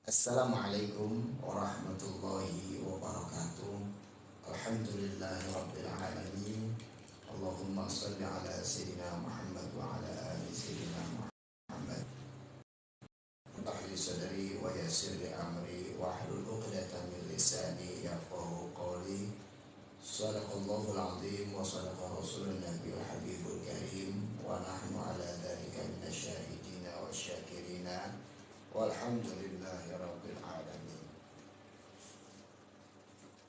Assalamualaikum warahmatullahi wabarakatuh. Alhamdulillahirabbil alamin. Allahumma shalli ala sayyidina Muhammad wa ala ali sayyidina Muhammad. Rabbi sadri wa yassir li amri wa hlul 'uqdatam min lisani yafqahu qawli. Shadaqallahul azim wa shadaqa rasulun nabiyul habibul karim wa nahnu ala dzalika minasyahidina wasyakirina. Walhamdulillahirabbil alamin.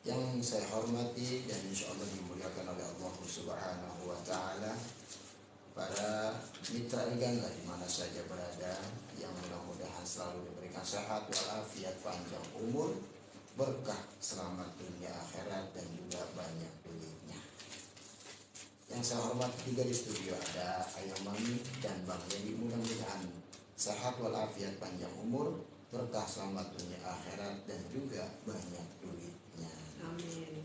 Yang saya hormati dan insyaallah dimuliakan oleh Allah Subhanahu wa taala, para mitra Gangga di mana saja berada, yang mudah-mudahan selalu diberikan sehat walafiat, panjang umur, berkah selamat dunia akhirat dan juga banyak duitnya. Yang saya hormati juga di studio ada Ayah Mami dan Bang Yedi, mudah-mudahan sehat walafiat, panjang umur, berkah selamat dunia akhirat dan juga banyak duitnya. Amin.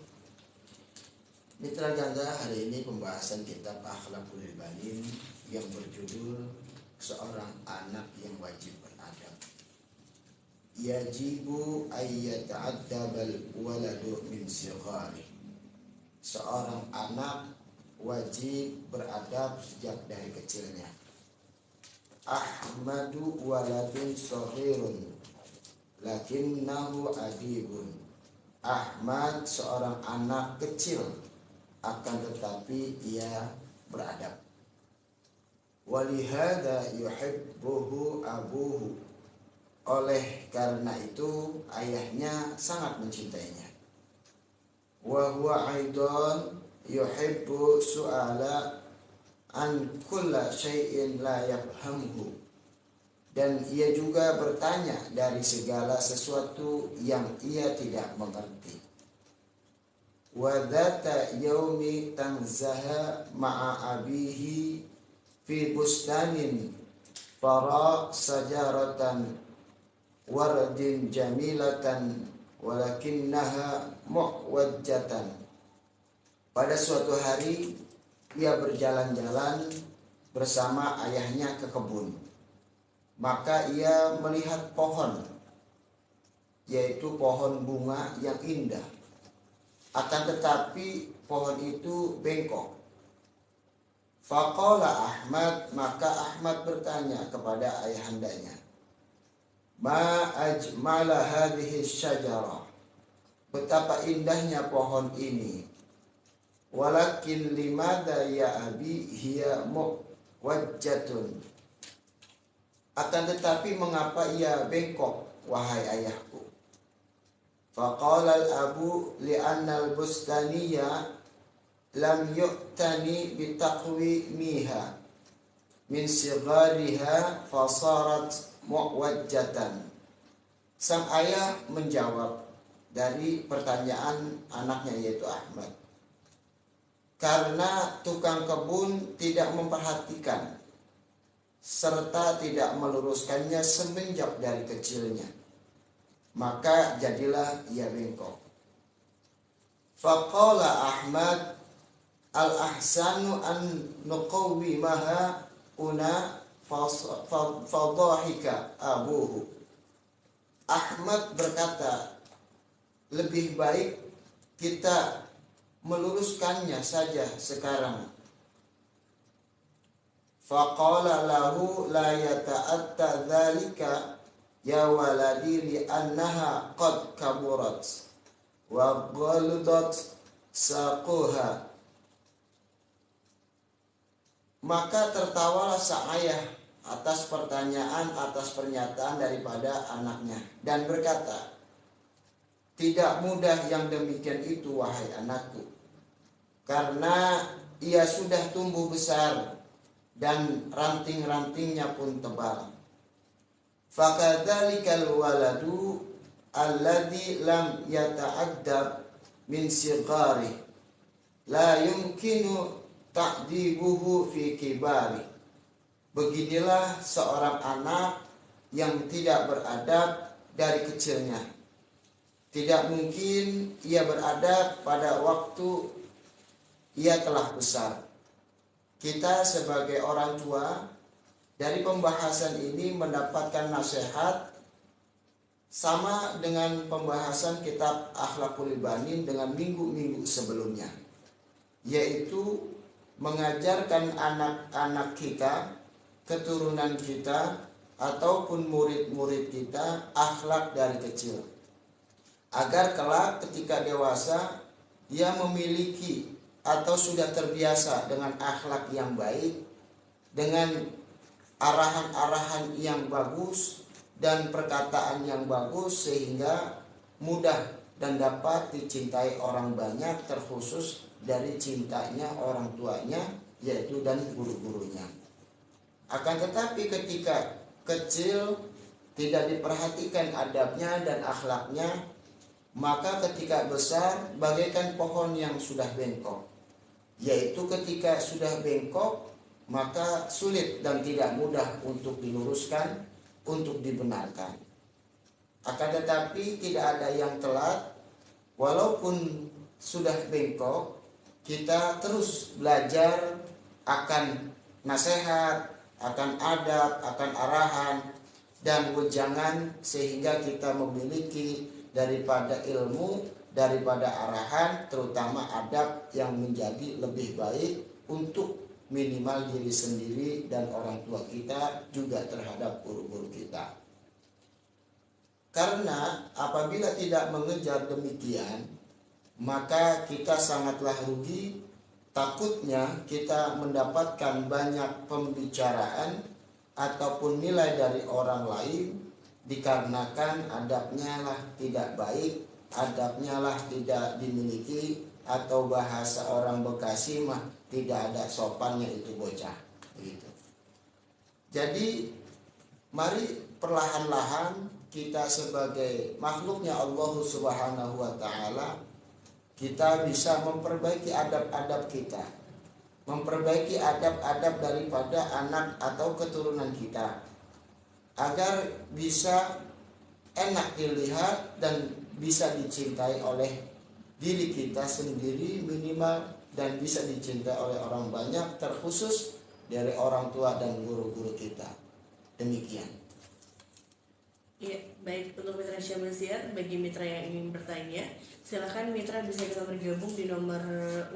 Mitra Gangga, hari ini pembahasan kitab Akhlaqul Banin yang berjudul Seorang Anak yang Wajib Beradab. Yajibu ayyata'addabal waladu min sighari. Seorang anak wajib beradab sejak dari kecilnya. Ahmadu waladun shaghirun lakinnahu adibun. Ahmad seorang anak kecil, akan tetapi ia beradab. Walihada yuhibbuhu abuhu. Oleh karena itu ayahnya sangat mencintainya. Wa huwa aidan yuhibbu su'ala an kulla syai'in la yafhamhu. Dan ia juga bertanya dari segala sesuatu yang ia tidak mengerti. Wa dzata yaumi tanzaha ma'a abihi fi bustanin fara sajaratan wardin jamilatan walakinnaha muwajjatan. Pada suatu hari ia berjalan-jalan bersama ayahnya ke kebun. Maka ia melihat pohon, yaitu pohon bunga yang indah. Akan tetapi pohon itu bengkok. Faqala Ahmad, maka Ahmad bertanya kepada ayahandanya, Ma ajmala hadhihi syajarah. Betapa indahnya pohon ini. Walakin limada ya abi hiya muwajjatun. Akan tetapi mengapa ia bengkok, wahai ayahku? Faqala al-abu li'anna al-bustaniya lam yu'tani bitaqwi miha min sighariha fasarat muwajjatan. Sang ayah menjawab dari pertanyaan anaknya, yaitu Ahmad, karena tukang kebun tidak memperhatikan serta tidak meluruskannya semenjak dari kecilnya, maka jadilah ia bengkok. Faqala Ahmad, al-ahsanu an nuqawwimaha una fadhahika abuhu. Ahmad berkata, lebih baik kita meluruskannya saja sekarang. Faqala lahu la yata'atta dzalika ya waladi li annaha qad kaburat wa ghaladat saquha. Maka tertawalah sang ayah atas pernyataan daripada anaknya dan berkata, tidak mudah yang demikian itu, wahai anakku, karena ia sudah tumbuh besar dan ranting-rantingnya pun tebal. Fakadzalikal waladu alladzi lam yata'addab min sighari la yumkinu ta'dibuhu fi kibari. Beginilah seorang anak yang tidak beradab dari kecilnya. Tidak mungkin ia beradab pada waktu ia telah besar. Kita sebagai orang tua dari pembahasan ini mendapatkan nasihat sama dengan pembahasan kitab Akhlaqul Banin dengan minggu-minggu sebelumnya, yaitu mengajarkan anak-anak kita, keturunan kita, ataupun murid-murid kita akhlak dari kecil, agar kelak ketika dewasa ia memiliki atau sudah terbiasa dengan akhlak yang baik, dengan arahan-arahan yang bagus dan perkataan yang bagus, sehingga mudah dan dapat dicintai orang banyak, terkhusus dari cintanya orang tuanya yaitu dan guru-gurunya. Akan tetapi ketika kecil tidak diperhatikan adabnya dan akhlaknya, maka ketika besar bagaikan pohon yang sudah bengkok, yaitu ketika sudah bengkok maka sulit dan tidak mudah untuk diluruskan, untuk dibenarkan. Akan tetapi tidak ada yang telat, walaupun sudah bengkok, kita terus belajar akan nasihat, akan adab, akan arahan dan wejangan, sehingga kita memiliki daripada ilmu, daripada arahan, terutama adab yang menjadi lebih baik untuk minimal diri sendiri dan orang tua kita, juga terhadap guru-guru kita. Karena apabila tidak mengejar demikian, maka kita sangatlah rugi. Takutnya kita mendapatkan banyak pembicaraan ataupun nilai dari orang lain, dikarenakan adabnya lah tidak baik, adabnya lah tidak dimiliki, atau bahasa orang Bekasi mah tidak ada sopannya itu bocah begitu. Jadi mari perlahan-lahan kita sebagai makhluknya Allah Subhanahu wa taala, kita bisa memperbaiki adab-adab kita, memperbaiki adab-adab daripada anak atau keturunan kita, agar bisa enak dilihat dan bisa dicintai oleh diri kita sendiri minimal, dan bisa dicintai oleh orang banyak, terkhusus dari orang tua dan guru-guru kita. Demikian. Iya, baik, untuk mitra Syamsiar, bagi mitra yang ingin bertanya, silakan mitra bisa kita bergabung di nomor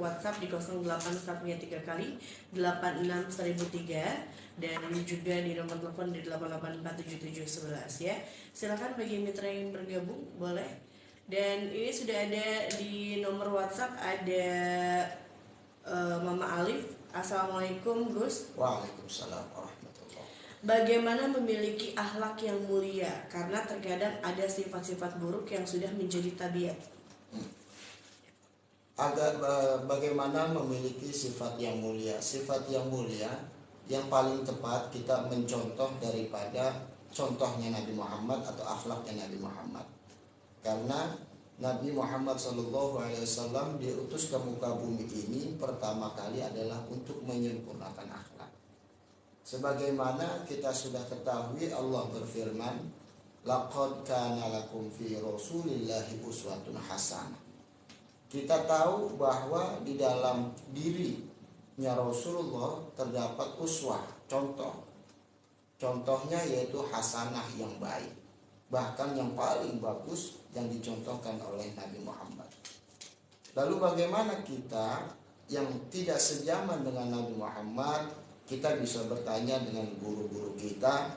WhatsApp di 081 kali 86.1003 dan juga di nomor telepon di 8847711 ya. Silakan bagi mitra yang bergabung boleh. Dan ini sudah ada di nomor WhatsApp, ada Mama Alif. Assalamualaikum Gus. Waalaikumsalam warahmatullahi. Bagaimana memiliki akhlak yang mulia? Karena terkadang ada sifat-sifat buruk yang sudah menjadi tabiat. Bagaimana memiliki sifat yang mulia? Sifat yang mulia yang paling tepat kita mencontoh daripada contohnya Nabi Muhammad atau akhlaknya Nabi Muhammad. Karena Nabi Muhammad SAW diutus ke muka bumi ini pertama kali adalah untuk menyempurnakan akhlak. Sebagaimana kita sudah ketahui, Allah berfirman, laqad kana lakum fi rasulillahi uswatun hasanah. Kita tahu bahwa di dalam dirinya Rasulullah terdapat uswah, contoh. Contohnya yaitu hasanah yang baik, bahkan yang paling bagus yang dicontohkan oleh Nabi Muhammad. Lalu bagaimana kita yang tidak sejaman dengan Nabi Muhammad, kita bisa bertanya dengan guru-guru kita,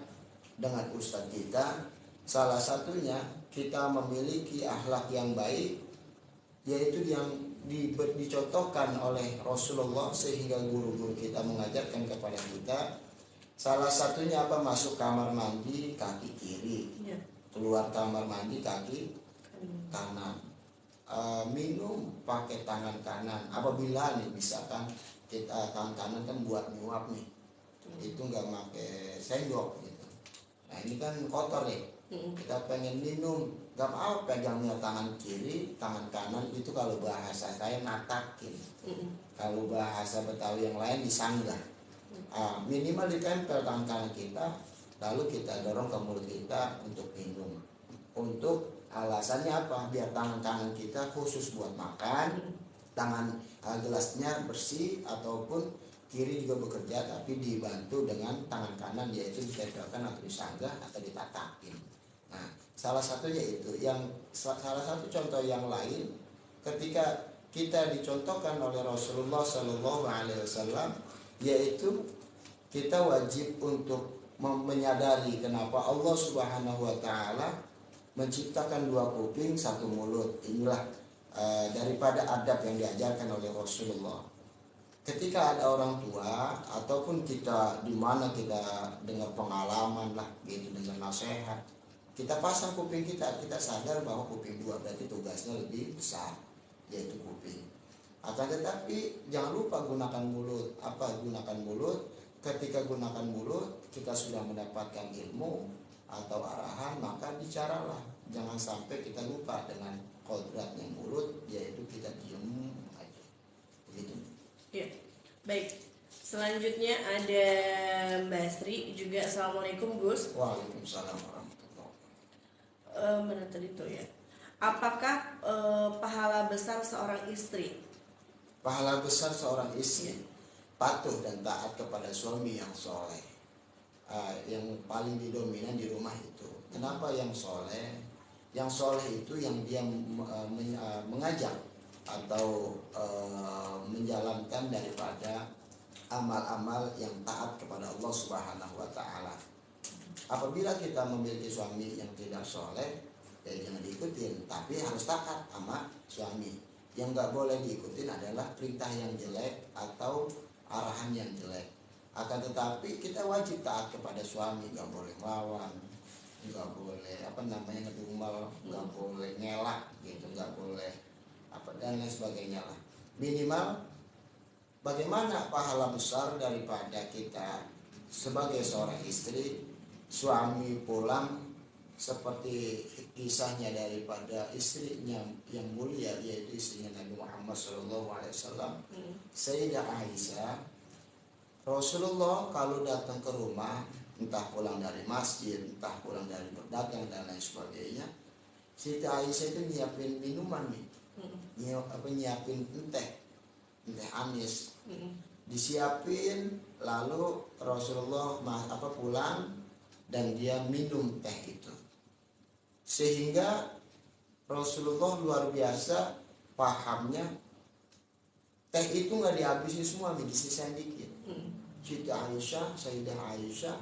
dengan ustadz kita. Salah satunya kita memiliki akhlak yang baik, yaitu yang dicontohkan oleh Rasulullah, sehingga guru-guru kita mengajarkan kepada kita. Salah satunya apa? Masuk kamar mandi kaki kiri, keluar kamar mandi kaki kanan, minum pakai tangan kanan. Apabila nih misalkan kita tangan kanan kan buat nyuap nih, itu nggak pakai sendok gitu. Nah ini kan kotor ya. Kita pengen minum, nggak apa-apa pegangnya tangan kiri, tangan kanan. Itu kalau bahasa saya natakin. Kalau bahasa Betawi yang lain disanggah. Minimal ditempel tangan kanan kita, lalu kita dorong ke mulut kita untuk minum. Untuk alasannya apa? Biar tangan kanan kita khusus buat makan, tangan gelasnya bersih, ataupun kiri juga bekerja tapi dibantu dengan tangan kanan, yaitu ditempelkan atau disanggah atau ditatakin. Nah, Salah satunya itu, yang salah satu contoh yang lain ketika kita dicontohkan oleh Rasulullah Shallallahu Alaihi Wasallam, yaitu kita wajib untuk menyadari kenapa Allah Subhanahu Wa Taala menciptakan dua kuping satu mulut. Inilah daripada adab yang diajarkan oleh Rasulullah. Ketika ada orang tua ataupun kita di mana kita dengar pengalaman lah gitu, dengan nasihat, kita pasang kuping kita sadar bahwa kuping dua berarti tugasnya lebih besar, yaitu kuping. Akan tetapi jangan lupa gunakan mulut. Gunakan mulut. Ketika gunakan mulut, kita sudah mendapatkan ilmu atau arahan, maka bicaralah. Jangan sampai kita lupa dengan kodratnya mulut, yaitu kita diem aja. Begitu. Ya, baik. Selanjutnya ada Mbak Sri juga. Assalamualaikum Gus. Waalaikumsalam warahmatullahi Mana tadi tuh ya? Apakah pahala besar seorang istri? Pahala besar seorang istri patuh dan taat kepada suami yang soleh. Yang paling didominan di rumah itu. Kenapa yang soleh? Yang soleh itu yang dia mengajak atau menjalankan daripada amal-amal yang taat kepada Allah Subhanahu Wa Taala. Apabila kita memiliki suami yang tidak soleh, ya jangan diikutin, tapi harus taat sama suami. Yang nggak boleh diikutin adalah perintah yang jelek atau arahan yang jelek. Akan tetapi kita wajib taat kepada suami, nggak boleh melawan, nggak boleh ngedumel, nggak boleh ngelak gitu, nggak boleh dan lain sebagainya lah. Minimal bagaimana pahala besar daripada kita sebagai seorang istri, suami pulang seperti kisahnya daripada istrinya yang mulia, yaitu istrinya Nabi Muhammad SAW, Sayyidah Aisyah. Rasulullah kalau datang ke rumah, entah pulang dari masjid, entah pulang dari berdagang dan lain sebagainya, Sayyidah Aisyah itu nyiapin minuman nih, nyiapin teh anis, disiapin, lalu Rasulullah pulang dan dia minum teh itu, sehingga Rasulullah luar biasa pahamnya, teh itu nggak dihabisin semua, disisain dikit. Sayyidah Aisyah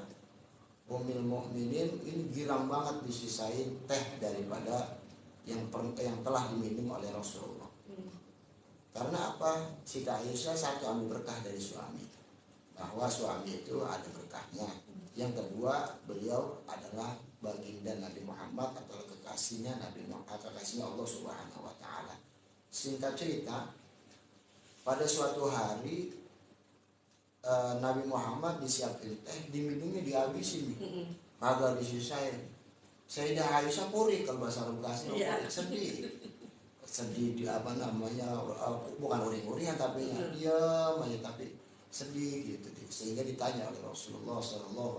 Ummul Mukminin ini girang banget disisain teh daripada yang telah diminum oleh Rasulullah. Karena apa? Sayyidah Aisyah satu ambil berkah dari suami, bahwa suami itu ada berkahnya. Yang kedua, beliau adalah baginda Nabi Muhammad atau kekasihnya Nabi Muhammad, kekasihnya Allah Subhanahu Wa Taala. Singkat cerita, pada suatu hari Nabi Muhammad disiapin teh, diminumnya dihabisin, kagak disisain. Sayyidah Aisyah purik, kalau bahasa Arab kasihnya sedih di bukan uring-uringan tapi diam aja, tapi sedih gitu, sehingga ditanya oleh Rasulullah SAW,